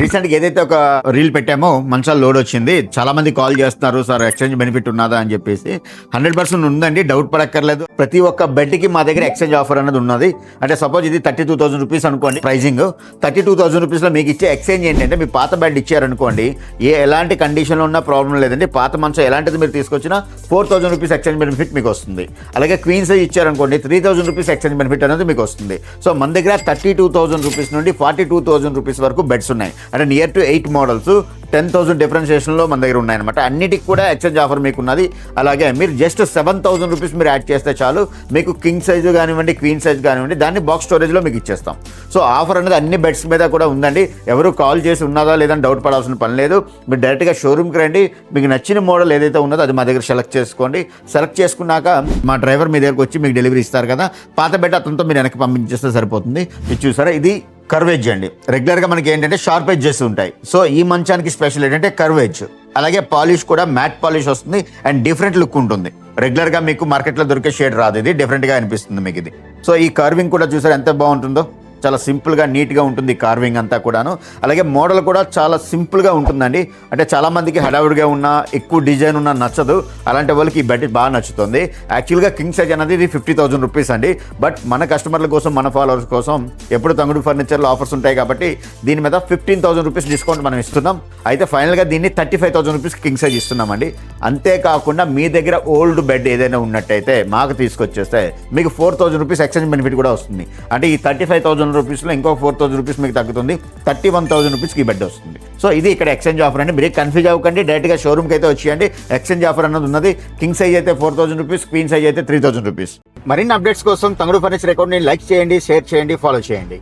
రీసెంట్గా ఏదైతే ఒక రీల్ పెట్టామో మంచాల లోడ్ వచ్చింది, చాలా మంది కాల్ చేస్తున్నారు సార్ ఎక్స్చేంజ్ బెనిఫిట్ ఉన్నదా అని చెప్పేసి. 100% ఉందండి, డౌట్ పడక్కర్లేదు. ప్రతి ఒక్క బెడ్కి మా దగ్గర ఎక్స్చేంజ్ ఆఫర్ అనేది ఉన్నది. అంటే సపోజ్ ఇది 32,000 రూపీస్ అనుకోండి ప్రైజింగ్, 32,000 రూపీస్లో మీకు ఇచ్చే ఎక్స్చేంజ్ ఏంటంటే మీ పాత బెడ్ ఇచ్చారనుకోండి, ఎలాంటి కండిషన్లో ఉన్నా ప్రాబ్లం లేదండి. పాత మంచం ఎలాంటిది మీరు తీసుకొచ్చినా 4,000 రూపీస్ ఎక్స్చేంజ్ బెనిఫిట్ మీకు వస్తుంది. అలాగే క్వీన్ సైజ్ ఇచ్చారనుకోండి 3,000 రూపీస్ ఎక్స్చేంజ్ బెనిఫిట్ అనేది మీకు వస్తుంది. సో మన దగ్గర 32,000 రూపీస్ నుండి 42,000 రూపీస్ వరకు బెడ్స్ ఉన్నాయి. అంటే నియర్ టు 8 మోడల్స్ 10,000 డిఫరెన్షియేషన్లో మన దగ్గర ఉన్నాయన్నమాట. అన్నిటికి కూడా ఎక్స్చేంజ్ ఆఫర్ మీకు ఉన్నది. అలాగే మీరు జస్ట్ 7,000 రూపీస్ మీరు యాడ్ చేస్తే చాలు, మీకు కింగ్ సైజు కానివ్వండి, క్వీన్ సైజ్ కానివ్వండి, దాన్ని బాక్స్ స్టోరేజ్లో మీకు ఇచ్చేస్తాం. సో ఆఫర్ అనేది అన్ని బెడ్స్ మీద కూడా ఉందండి. ఎవరు కాల్ చేసి ఉన్నదా లేదని డౌట్ పడాల్సిన పని లేదు. మీరు డైరెక్ట్గా షోరూమ్కి రండి, మీకు నచ్చిన మోడల్ ఏదైతే ఉన్నదో అది మా దగ్గర సెలెక్ట్ చేసుకోండి. సెలెక్ట్ చేసుకున్నాక మా డ్రైవర్ మీ దగ్గరకు వచ్చి మీకు డెలివరీ ఇస్తారు కదా, పాత బెడ్ అతనితో మీరు వెనక్కి పంపించేస్తే సరిపోతుంది. ఇది చూసారా, ఇది కర్వేజ్ అండి. రెగ్యులర్గా మనకి ఏంటంటే షార్ప్ ఎడ్జెస్ ఉంటాయి. సో ఈ మంచానికి స్పెషల్ ఏంటంటే కర్వేజ్. అలాగే పాలిష్ కూడా మ్యాట్ పాలిష్ వస్తుంది అండ్ డిఫరెంట్ లుక్ ఉంటుంది. రెగ్యులర్గా మీకు మార్కెట్లో దొరికే షేడ్ రాదు, ఇది డిఫరెంట్గా అనిపిస్తుంది మీకు ఇది. సో ఈ కార్వింగ్ కూడా చూసారు ఎంత బాగుంటుందో, చాలా సింపుల్గా నీట్గా ఉంటుంది కార్వింగ్ అంతా కూడాను. అలాగే మోడల్ కూడా చాలా సింపుల్గా ఉంటుందండి. అంటే చాలామందికి హడావుడిగా ఉన్న ఎక్కువ డిజైన్ ఉన్న నచ్చదు, అలాంటి వాళ్ళకి ఈ బెడ్ బాగా నచ్చుతుంది. యాక్చువల్గా కింగ్ సైజ్ అనేది ఇది 50,000 రూపీస్ అండి. బట్ మన కస్టమర్ల కోసం, మన ఫాలోవర్స్ కోసం ఎప్పుడు తంగుడు ఫర్నిచర్లో ఆఫర్స్ ఉంటాయి కాబట్టి దీని మీద 15,000 రూపీస్ డిస్కౌంట్ మనం ఇస్తున్నాం. అయితే ఫైనల్గా దీన్ని 35,000 రూపీస్ కింగ్ సైజ్ ఇస్తున్నామండి. అంతేకాకుండా మీ దగ్గర ఓల్డ్ బెడ్ ఏదైనా ఉన్నట్టయితే మాకు తీసుకొచ్చేస్తే మీకు 4,000 రూపీస్ ఎక్స్చేంజ్ బెనిఫిట్ కూడా వస్తుంది. అంటే ఈ 35,000 రూపీస్లో ఇంకో 4,000 రూపీస్ మీకు తగ్గుతుంది. 31,000 రూపీస్కి ఈ బెడ్ వస్తుంది. సో ఇది ఇక్కడ ఎక్స్చేంజ్ ఆఫర్ అండి. మీరు కన్ఫ్యూజ్ అవ్వకండి, డైరెక్ట్గా షోరూమ్కి అయితే వచ్చేయండి. ఎక్స్చేంజ్ ఆఫర్ అన్నది ఉన్నది. కింగ్ సైజ్ అయితే 4,000 రూపీస్, క్వీన్ సైజ్ అయితే 3,000 రూపీస్. మరిన్ని అప్డేట్స్ కోసం తంగుడు ఫర్నిచర్ అకౌంట్ని లైక్ చేయండి, షేర్ చేయండి, ఫాలో చేయండి.